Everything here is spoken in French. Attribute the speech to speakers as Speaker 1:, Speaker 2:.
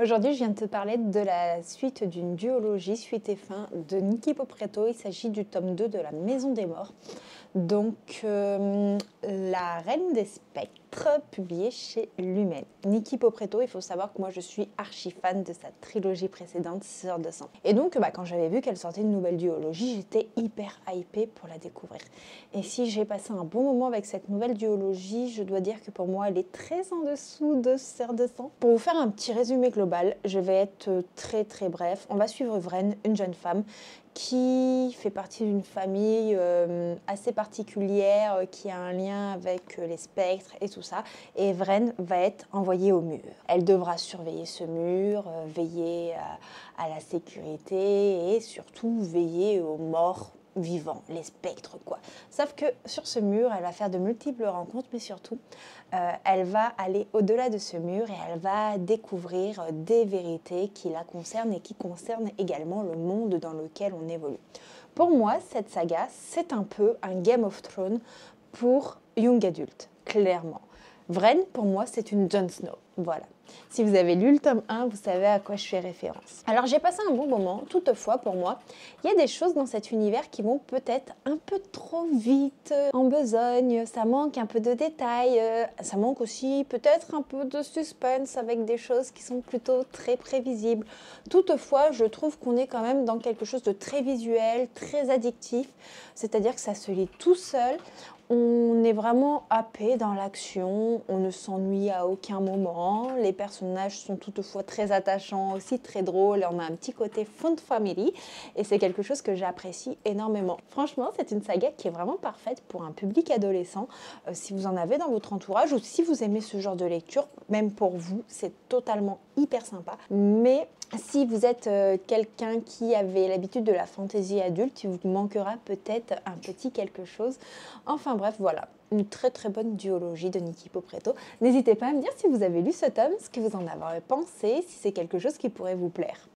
Speaker 1: Aujourd'hui, je viens de te parler de la suite d'une duologie, suite et fin de Niki Popretto. Il s'agit du tome 2 de La Maison des Morts. Donc, La Reine des Spectres, publié chez Lumen. Niki Popretto, il faut savoir que moi je suis archi fan de sa trilogie précédente, Sœurs de sang. Et donc, quand j'avais vu qu'elle sortait une nouvelle duologie, j'étais hyper hypée pour la découvrir. Et si j'ai passé un bon moment avec cette nouvelle duologie, je dois dire que pour moi, elle est très en dessous de Sœurs de sang. Pour vous faire un petit résumé global, je vais être très bref. On va suivre Vren, une jeune femme qui fait partie d'une famille assez particulière, qui a un lien avec les spectres et tout ça. Et Vren va être envoyée au mur. Elle devra surveiller ce mur, veiller à la sécurité et surtout veiller aux morts vivants, les spectres quoi. Sauf que sur ce mur, elle va faire de multiples rencontres, mais surtout, elle va aller au-delà de ce mur et elle va découvrir des vérités qui la concernent et qui concernent également le monde dans lequel on évolue. Pour moi, cette saga, c'est un peu un Game of Thrones pour young adulte, clairement. Vren, pour moi, c'est une Jon Snow, voilà. Si vous avez lu le tome 1, vous savez à quoi je fais référence. Alors j'ai passé un bon moment, toutefois pour moi, il y a des choses dans cet univers qui vont peut-être un peu trop vite, en besogne, ça manque un peu de détails, ça manque aussi peut-être un peu de suspense avec des choses qui sont plutôt très prévisibles. Toutefois, je trouve qu'on est quand même dans quelque chose de très visuel, très addictif, c'est-à-dire que ça se lit tout seul. On est vraiment happé dans l'action, on ne s'ennuie à aucun moment, les personnages sont toutefois très attachants, aussi très drôles, et on a un petit côté fun family, et c'est quelque chose que j'apprécie énormément. Franchement, c'est une saga qui est vraiment parfaite pour un public adolescent, si vous en avez dans votre entourage, ou si vous aimez ce genre de lecture, même pour vous, c'est totalement hyper sympa, mais si vous êtes quelqu'un qui avait l'habitude de la fantaisie adulte, il vous manquera peut-être un petit quelque chose. Enfin bref, voilà, une très bonne duologie de Niki Popretto. N'hésitez pas à me dire si vous avez lu ce tome, ce que vous en avez pensé, si c'est quelque chose qui pourrait vous plaire.